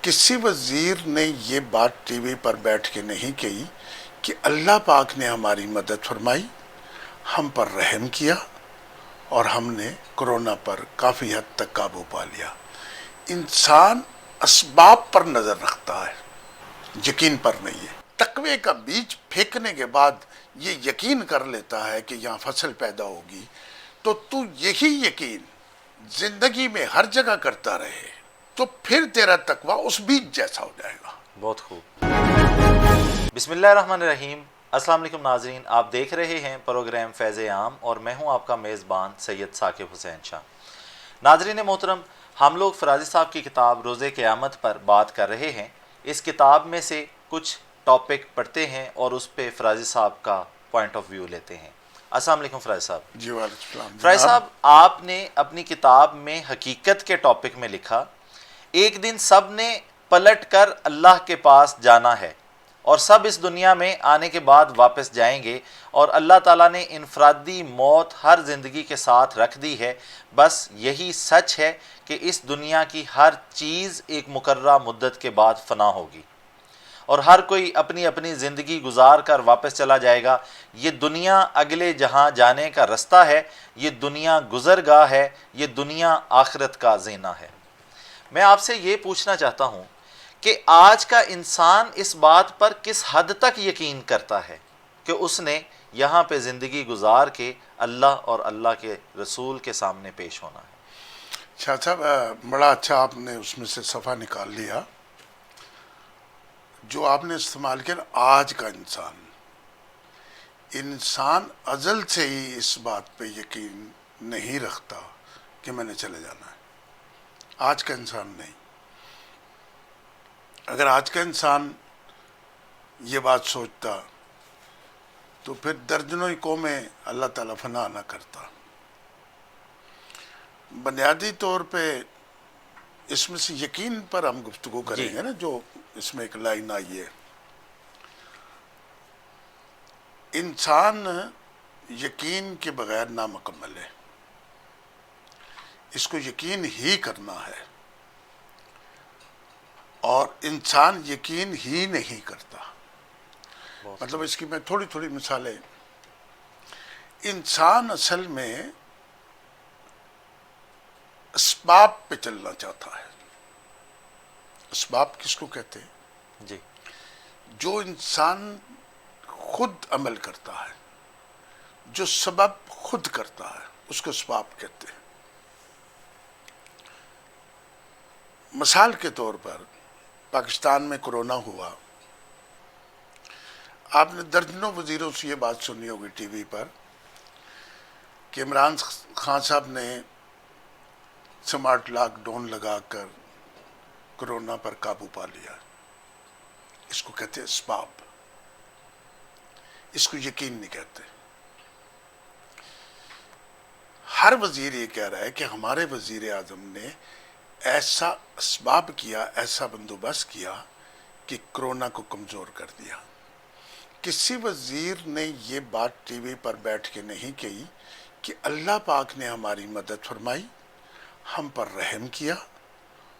کسی وزیر نے یہ بات ٹی وی پر بیٹھ کے نہیں کہی کہ اللہ پاک نے ہماری مدد فرمائی، ہم پر رحم کیا اور ہم نے کرونا پر کافی حد تک قابو پا لیا۔ انسان اسباب پر نظر رکھتا ہے، یقین پر نہیں ہے۔ تقوی کا بیج پھینکنے کے بعد یہ یقین کر لیتا ہے کہ یہاں فصل پیدا ہوگی، تو یہی یقین زندگی میں ہر جگہ کرتا رہے تو پھر تیرا تقوی اس بیج جیسا ہو جائے گا۔ بہت خوب۔ بسم اللہ الرحمن الرحیم۔ السلام علیکم ناظرین، آپ دیکھ رہے ہیں پروگرام فیض عام اور میں ہوں آپ کا میزبان سید ثاقب حسین شاہ۔ ناظرین محترم، ہم لوگ فرازی صاحب کی کتاب روز قیامت پر بات کر رہے ہیں۔ اس کتاب میں سے کچھ ٹاپک پڑھتے ہیں اور اس پہ فرازی صاحب کا پوائنٹ آف ویو لیتے ہیں۔ السلام علیکم فرازی صاحب۔ جی وعلیکم السلام فرازی جناب۔ صاحب، آپ نے اپنی کتاب میں حقیقت کے ٹاپک میں لکھا، ایک دن سب نے پلٹ کر اللہ کے پاس جانا ہے اور سب اس دنیا میں آنے کے بعد واپس جائیں گے، اور اللہ تعالیٰ نے انفرادی موت ہر زندگی کے ساتھ رکھ دی ہے۔ بس یہی سچ ہے کہ اس دنیا کی ہر چیز ایک مقررہ مدت کے بعد فنا ہوگی اور ہر کوئی اپنی اپنی زندگی گزار کر واپس چلا جائے گا۔ یہ دنیا اگلے جہاں جانے کا رستہ ہے، یہ دنیا گزرگاہ ہے، یہ دنیا آخرت کا زینہ ہے۔ میں آپ سے یہ پوچھنا چاہتا ہوں کہ آج کا انسان اس بات پر کس حد تک یقین کرتا ہے کہ اس نے یہاں پہ زندگی گزار کے اللہ اور اللہ کے رسول کے سامنے پیش ہونا ہے؟ شاہ صاحب، بڑا اچھا آپ نے اس میں سے صفحہ نکال لیا جو آپ نے استعمال کیا نا، آج کا انسان ازل سے ہی اس بات پہ یقین نہیں رکھتا کہ میں نے چلے جانا ہے۔ آج کا انسان نہیں۔ اگر آج کا انسان یہ بات سوچتا تو پھر درجنوں قومیں اللہ تعالیٰ فنا نہ کرتا۔ بنیادی طور پہ اس میں سے یقین پر ہم گفتگو کریں گے نا، جو اس میں ایک لائن آئی ہے، انسان یقین کے بغیر نامکمل ہے، اس کو یقین ہی کرنا ہے، اور انسان یقین ہی نہیں کرتا۔ مطلب اس کی میں تھوڑی مثالیں، انسان اصل میں اسباب پہ چلنا چاہتا ہے۔ اسباب کس کو کہتے ہیں؟ جی، جو انسان خود عمل کرتا ہے، جو سبب خود کرتا ہے، اس کو اسباب کہتے ہیں۔ مثال کے طور پر پاکستان میں کرونا ہوا، آپ نے درجنوں وزیروں سے یہ بات سنی ہوگی ٹی وی پر کہ عمران خان صاحب نے سمارٹ لاک ڈاؤن لگا کر کرونا پر قابو پا لیا۔ اس کو کہتے ہیں اسباب، اس کو یقین نہیں کہتے۔ ہر وزیر یہ کہہ رہا ہے کہ ہمارے وزیر اعظم نے ایسا اسباب کیا، ایسا بندوبست کیا کہ کرونا کو کمزور کر دیا۔ کسی وزیر نے یہ بات ٹی وی پر بیٹھ کے نہیں کہی کہ اللہ پاک نے ہماری مدد فرمائی، ہم پر رحم کیا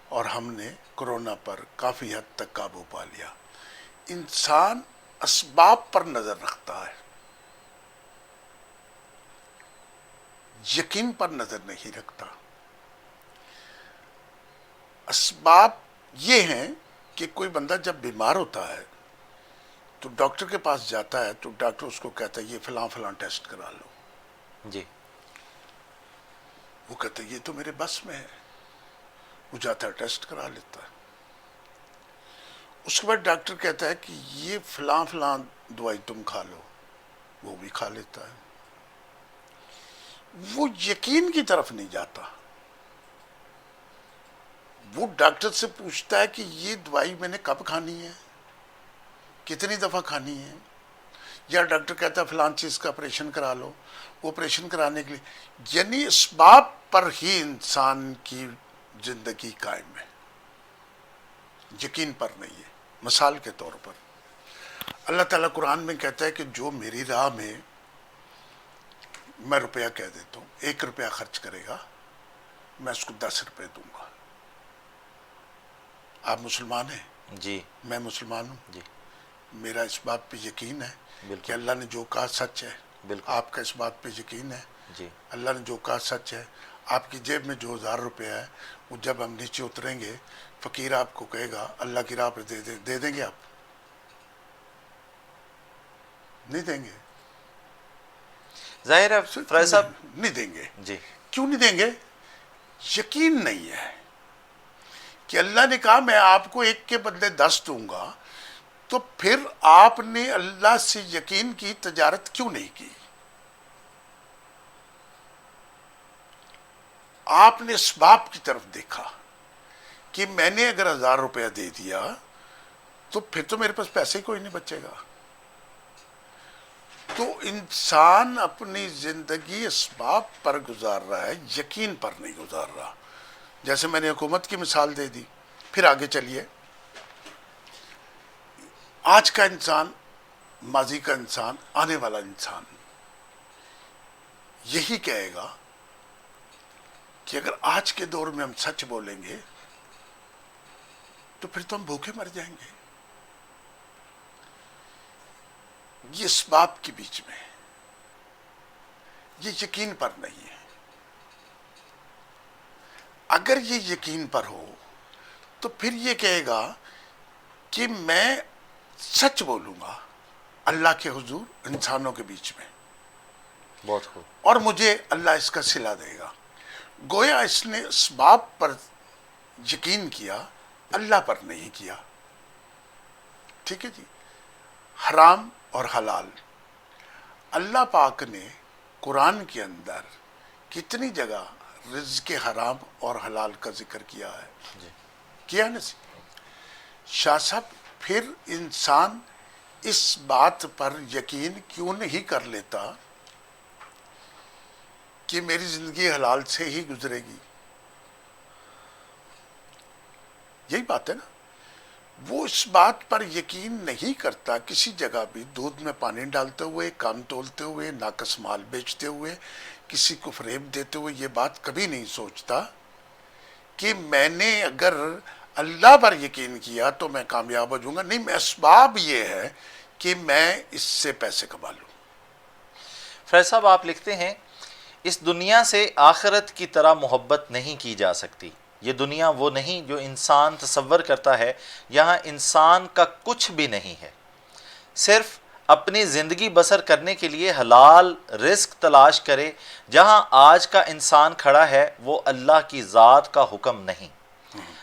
اور ہم نے کرونا پر کافی حد تک قابو پا لیا۔ انسان اسباب پر نظر رکھتا ہے، یقین پر نظر نہیں رکھتا۔ اسباب یہ ہیں کہ کوئی بندہ جب بیمار ہوتا ہے تو ڈاکٹر کے پاس جاتا ہے تو ڈاکٹر اس کو کہتا ہے یہ فلاں فلاں ٹیسٹ کرا لو۔ جی، وہ کہتا ہے یہ تو میرے بس میں ہے، وہ جاتا ہے ٹیسٹ کرا لیتا ہے۔ اس کے بعد ڈاکٹر کہتا ہے کہ یہ فلاں فلاں دوائی تم کھا لو، وہ بھی کھا لیتا ہے۔ وہ یقین کی طرف نہیں جاتا، وہ ڈاکٹر سے پوچھتا ہے کہ یہ دوائی میں نے کب کھانی ہے، کتنی دفعہ کھانی ہے، یا ڈاکٹر کہتا ہے فلان چیز کا آپریشن کرا لو، وہ آپریشن کرانے کے لیے، یعنی اسباب پر ہی انسان کی زندگی قائم ہے، یقین پر نہیں ہے۔ مثال کے طور پر اللہ تعالیٰ قرآن میں کہتا ہے کہ جو میری راہ میں میں روپیہ کہہ دیتا ہوں، 1 روپیہ خرچ کرے گا، میں اس کو 10 روپے دوں گا۔ آپ مسلمان ہیں، جی میں مسلمان ہوں، جی میرا اس بات پہ یقین ہے کہ بالکل اللہ نے جو کہا سچ ہے، بالکل آپ کا اس بات پہ یقین ہے، جی اللہ نے جو کہا سچ ہے۔ آپ کی جیب میں جو 1000 روپے ہے وہ جب ہم نیچے اتریں گے فقیر آپ کو کہے گا اللہ کی راہ پہ دے دیں گے، آپ نہیں دیں گے؟ ظاہر ہے فراز صاحب نہیں دیں گے۔ جی کیوں نہیں دیں گے؟ یقین نہیں ہے کہ اللہ نے کہا میں آپ کو 1 کے بدلے 10 دوں گا، تو پھر آپ نے اللہ سے یقین کی تجارت کیوں نہیں کی؟ آپ نے اسباب کی طرف دیکھا کہ میں نے اگر 1000 روپیہ دے دیا تو پھر تو میرے پاس پیسے کوئی نہیں بچے گا۔ تو انسان اپنی زندگی اسباب پر گزار رہا ہے، یقین پر نہیں گزار رہا۔ جیسے میں نے حکومت کی مثال دے دی، پھر آگے چلیے، آج کا انسان، ماضی کا انسان، آنے والا انسان یہی کہے گا کہ اگر آج کے دور میں ہم سچ بولیں گے تو پھر تو ہم بھوکے مر جائیں گے۔ یہ اسباب کے بیچ میں، یہ یقین پر نہیں ہے۔ اگر یہ یقین پر ہو تو پھر یہ کہے گا کہ میں سچ بولوں گا اللہ کے حضور، انسانوں کے بیچ میں، بہت خوب اور مجھے اللہ اس کا صلہ دے گا۔ گویا اس نے اسباب پر یقین کیا، اللہ پر نہیں کیا۔ ٹھیک ہے جی۔ حرام اور حلال، اللہ پاک نے قرآن کے اندر کتنی جگہ رزق حرام اور حلال کا ذکر کیا ہے؟ جی کیا نا؟ شاہ صاحب پھر انسان اس بات پر یقین کیوں نہیں کر لیتا کہ میری زندگی حلال سے ہی گزرے گی؟ یہی بات ہے نا، وہ اس بات پر یقین نہیں کرتا کسی جگہ بھی دودھ میں پانی ڈالتے ہوئے، کام تولتے ہوئے، ناقص مال بیچتے ہوئے، کسی کو فریب دیتے ہوئے یہ بات کبھی نہیں سوچتا کہ میں نے اگر اللہ پر یقین کیا تو میں کامیاب ہو جاؤں گا۔ نہیں، میں اسباب یہ ہے کہ میں اس سے پیسے کما لوں۔ فراز صاحب آپ لکھتے ہیں اس دنیا سے آخرت کی طرح محبت نہیں کی جا سکتی۔ یہ دنیا وہ نہیں جو انسان تصور کرتا ہے، یہاں انسان کا کچھ بھی نہیں ہے، صرف اپنی زندگی بسر کرنے کے لیے حلال رزق تلاش کرے۔ جہاں آج کا انسان کھڑا ہے وہ اللہ کی ذات کا حکم نہیں۔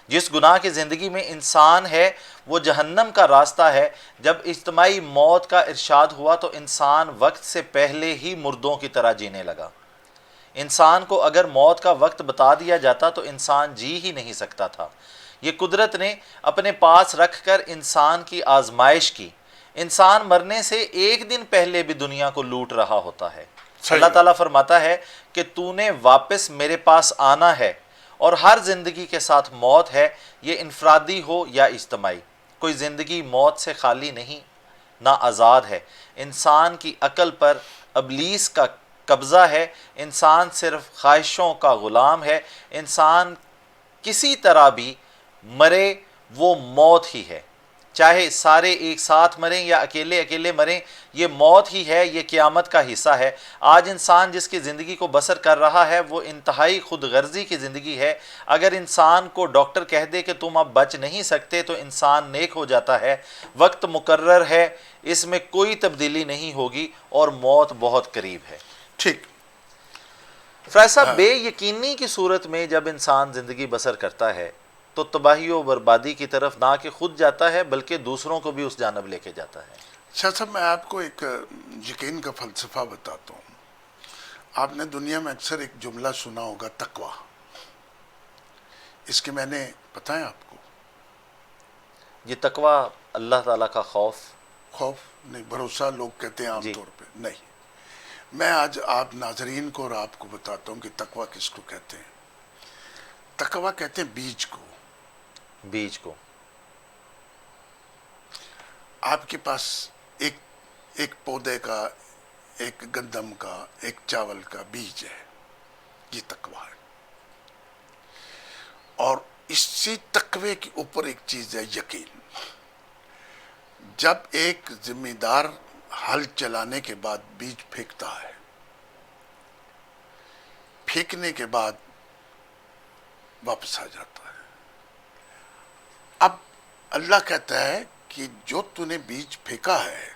جس گناہ کی زندگی میں انسان ہے وہ جہنم کا راستہ ہے۔ جب اجتماعی موت کا ارشاد ہوا تو انسان وقت سے پہلے ہی مردوں کی طرح جینے لگا۔ انسان کو اگر موت کا وقت بتا دیا جاتا تو انسان جی ہی نہیں سکتا تھا۔ یہ قدرت نے اپنے پاس رکھ کر انسان کی آزمائش کی۔ انسان مرنے سے 1 دن پہلے بھی دنیا کو لوٹ رہا ہوتا ہے۔ اللہ تعالیٰ فرماتا ہے کہ تو نے واپس میرے پاس آنا ہے، اور ہر زندگی کے ساتھ موت ہے، یہ انفرادی ہو یا اجتماعی۔ کوئی زندگی موت سے خالی نہیں، نہ آزاد ہے۔ انسان کی عقل پر ابلیس کا قبضہ ہے۔ انسان صرف خواہشوں کا غلام ہے۔ انسان کسی طرح بھی مرے وہ موت ہی ہے، چاہے سارے ایک ساتھ مریں یا اکیلے اکیلے مریں، یہ موت ہی ہے، یہ قیامت کا حصہ ہے۔ آج انسان جس کی زندگی کو بسر کر رہا ہے وہ انتہائی خود غرضی کی زندگی ہے۔ اگر انسان کو ڈاکٹر کہہ دے کہ تم اب بچ نہیں سکتے تو انسان نیک ہو جاتا ہے۔ وقت مقرر ہے، اس میں کوئی تبدیلی نہیں ہوگی، اور موت بہت قریب ہے۔ ٹھیک۔ فراز صاحب بے یقینی کی صورت میں جب انسان زندگی بسر کرتا ہے تو تباہی و بربادی کی طرف نہ کہ خود جاتا ہے بلکہ دوسروں کو بھی اس جانب لے کے جاتا ہے۔ شاہ صاحب میں آپ کو ایک یقین کا فلسفہ بتاتا ہوں۔ آپ نے دنیا میں اکثر ایک جملہ سنا ہوگا، تقویٰ۔ اس کے میں نے پتہ ہے آپ کو؟ یہ تقویٰ اللہ تعالیٰ کا خوف نہیں، بھروسہ لوگ کہتے ہیں عام جی طور پہ، نہیں۔ میں آج آپ ناظرین کو اور آپ کو بتاتا ہوں کہ تقویٰ کس کو کہتے ہیں۔ تقویٰ کہتے ہیں بیج کو۔ بیج کو آپ کے پاس ایک پودے کا، ایک گندم کا، ایک چاول کا بیج ہے، یہ تقویٰ ہے۔ اور اسی تقوی کے اوپر ایک چیز ہے یقین. جب ایک ذمہ دار ہل چلانے کے بعد بیج پھینکتا ہے، پھینکنے کے بعد واپس آ جاتا ہے. اب اللہ کہتا ہے کہ جو تو نے بیج پھینکا ہے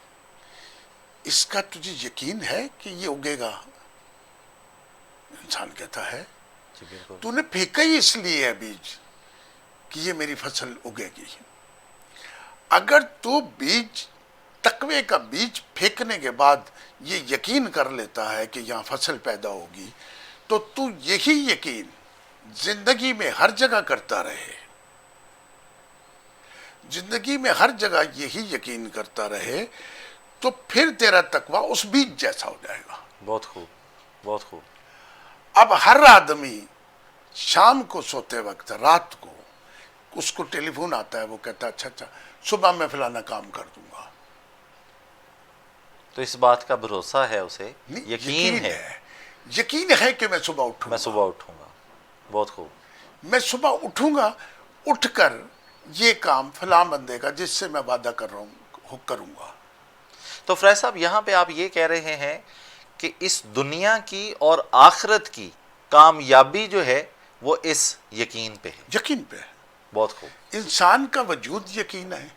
اس کا تجھے یقین ہے کہ یہ اگے گا؟ انسان کہتا ہے جی بالکل. تو نے پھینکا ہی اس لیے ہے بیج کہ یہ میری فصل اگے گی. اگر تو بیج، تقوی کا بیج پھینکنے کے بعد یہ یقین کر لیتا ہے کہ یہاں فصل پیدا ہوگی، تو یہی یقین زندگی میں ہر جگہ کرتا رہے، زندگی میں ہر جگہ یہی یقین کرتا رہے، تو پھر تیرا تقوی اس بیج جیسا ہو جائے گا. بہت خوب، بہت خوب. اب ہر آدمی شام کو سوتے وقت، رات کو اس کو ٹیلی فون آتا ہے، وہ کہتا ہے اچھا صبح میں فلانا کام کر دوں گا. تو اس بات کا بھروسہ ہے اسے، نہیں، یقین ہے. یقین ہے کہ میں صبح اٹھوں میں گا، صبح اٹھوں گا. بہت خوب. میں صبح اٹھوں گا، اٹھ کر یہ کام فلاں بندے کا جس سے میں وعدہ کر رہا ہوں کروں گا. تو فریض صاحب یہاں پہ آپ یہ کہہ رہے ہیں کہ اس دنیا کی اور آخرت کی کامیابی جو ہے وہ اس یقین پہ ہے. یقین پہ ہے. بہت خوب. انسان کا وجود یقین ہے.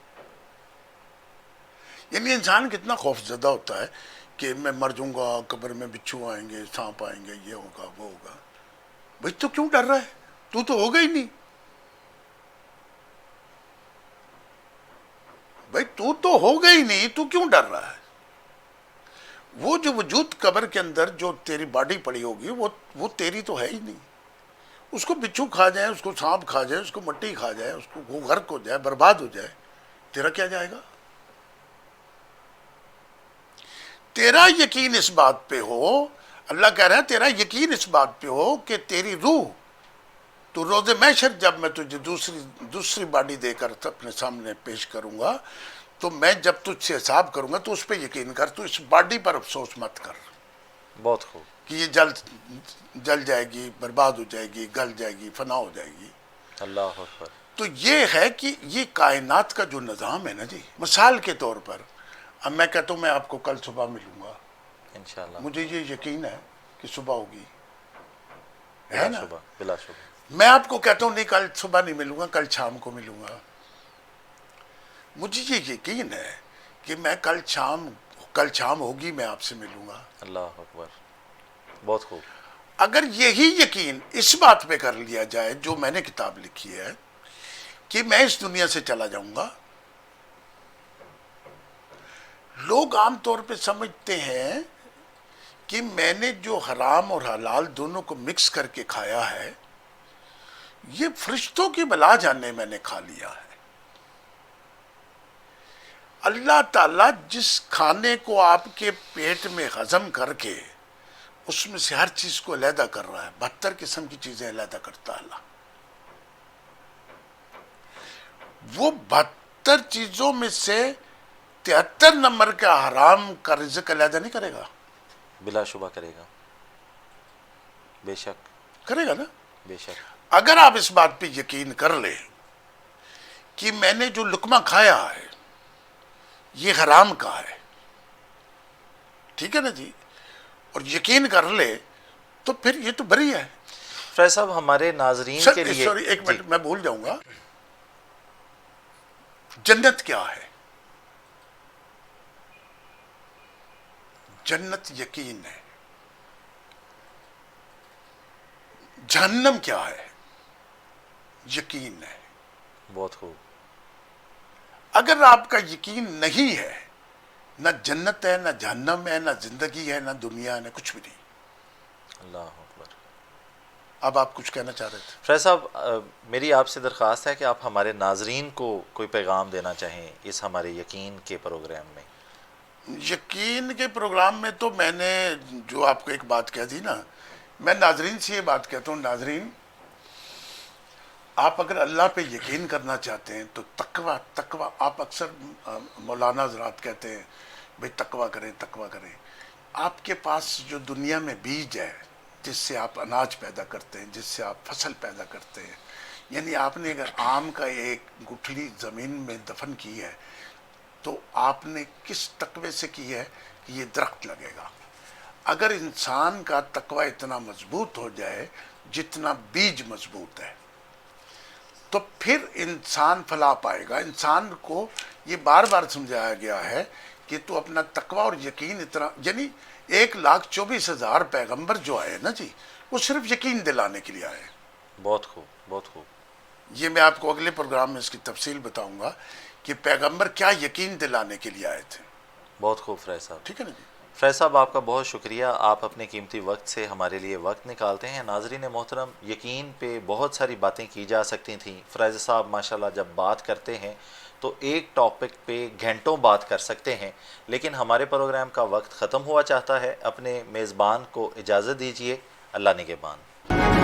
یعنی انسان کتنا خوف زدہ ہوتا ہے کہ میں مر جاؤں گا، قبر میں بچھو آئیں گے، سانپ آئیں گے، یہ ہوگا وہ ہوگا. بھائی تو کیوں ڈر رہا ہے؟ تو ہوگا ہی نہیں. بھائی تو ہوگا ہی نہیں، تو کیوں ڈر رہا ہے؟ وہ جو وجود قبر کے اندر جو تیری باڈی پڑی ہوگی وہ تیری تو ہے ہی نہیں. اس کو بچھو کھا جائے، اس کو سانپ کھا جائے، اس کو مٹی کھا جائے، اس کو وہ غرق ہو جائے، برباد ہو جائے، تیرا کیا جائے گا؟ تیرا یقین اس بات پہ ہو، اللہ کہہ رہا ہے تیرا یقین اس بات پہ ہو کہ تیری روح تو روز محشر جب میں تجھے دوسری باڈی دے کر اپنے سامنے پیش کروں گا، تو میں جب تجھ سے حساب کروں گا تو اس پہ یقین کر، تو اس باڈی پر افسوس مت کر بہت خوب. کہ یہ جل جائے گی، برباد ہو جائے گی، گل جائے گی، فنا ہو جائے گی. اللہ اکبر. تو یہ ہے کہ یہ کائنات کا جو نظام ہے نا جی، مثال کے طور پر اب میں کہتا ہوں میں آپ کو کل صبح ملوں گا، انشاءاللہ. مجھے یہ یقین ہے کہ صبح ہوگی، ہے بلا نا؟ شبہ، بلا شبہ. میں آپ کو کہتا ہوں نہیں کل صبح نہیں ملوں گا، کل شام کو ملوں گا. مجھے یہ یقین ہے کہ میں کل شام ہوگی میں آپ سے ملوں گا. اللہ اکبر. بہت خوب. اگر یہی یقین اس بات پہ کر لیا جائے جو میں نے کتاب لکھی ہے کہ میں اس دنیا سے چلا جاؤں گا. لوگ عام طور پہ سمجھتے ہیں کہ میں نے جو حرام اور حلال دونوں کو مکس کر کے کھایا ہے یہ فرشتوں کی بلا جانے میں نے کھا لیا ہے. اللہ تعالیٰ جس کھانے کو آپ کے پیٹ میں ہضم کر کے اس میں سے ہر چیز کو علیحدہ کر رہا ہے، 72 قسم کی چیزیں علیحدہ کرتا ہے اللہ. وہ 72 چیزوں میں سے 73 نمبر کا حرام کا رزق علیحدہ نہیں کرے گا؟ بلا شبہ کرے گا. بے شک. کرے گا نا. بے شک. اگر آپ اس بات پہ یقین کر لیں کہ میں نے جو لقمہ کھایا ہے یہ حرام کا ہے، ٹھیک ہے نا جی، اور یقین کر لے تو پھر یہ تو بری ہے. فریض صاحب ہمارے ناظرین کے لیے، سوری ایک منٹ میں بھول جاؤں گا، جنت کیا ہے؟ جنت یقین ہے. جہنم کیا ہے؟ یقین ہے. بہت خوب. اگر آپ کا یقین نہیں ہے، نہ جنت ہے، نہ جہنم ہے، نہ زندگی ہے، نہ دنیا ہے، نہ کچھ بھی نہیں. اللہ اکبر. اب آپ کچھ کہنا چاہ رہے تھے؟ فریض صاحب میری آپ سے درخواست ہے کہ آپ ہمارے ناظرین کو کوئی پیغام دینا چاہیں اس ہمارے یقین کے پروگرام میں. یقین کے پروگرام میں تو میں نے جو آپ کو ایک بات کہہ دی نا، میں ناظرین سے یہ بات کہتا ہوں، ناظرین آپ اگر اللہ پہ یقین کرنا چاہتے ہیں تو تقوی آپ اکثر مولانا حضرات کہتے ہیں بھئی تقوی کریں. آپ کے پاس جو دنیا میں بیج ہے جس سے آپ اناج پیدا کرتے ہیں، جس سے آپ فصل پیدا کرتے ہیں، یعنی آپ نے اگر آم کا ایک گٹھلی زمین میں دفن کی ہے تو آپ نے کس تقوی سے کی ہے کہ یہ درخت لگے گا. اگر انسان کا تقوی اتنا مضبوط ہو جائے جتنا بیج مضبوط ہے تو پھر انسان فلاح پائے گا. انسان کو یہ بار بار سمجھایا گیا ہے کہ تو اپنا تقوی اور یقین اتنا، یعنی 1,24,000 پیغمبر جو آئے نا جی، وہ صرف یقین دلانے کے لیے آئے. بہت خوب، بہت خوب. یہ میں آپ کو اگلے پروگرام میں اس کی تفصیل بتاؤں گا کہ پیغمبر کیا یقین دلانے کے لیے آئے تھے. بہت خوب فریض صاحب. ٹھیک ہے نا جی. فریض صاحب آپ کا بہت شکریہ، آپ اپنے قیمتی وقت سے ہمارے لیے وقت نکالتے ہیں. ناظرین محترم، یقین پہ بہت ساری باتیں کی جا سکتی تھیں. فریض صاحب ماشاءاللہ جب بات کرتے ہیں تو ایک ٹاپک پہ گھنٹوں بات کر سکتے ہیں، لیکن ہمارے پروگرام کا وقت ختم ہوا چاہتا ہے. اپنے میزبان کو اجازت دیجیے. اللہ نگہبان.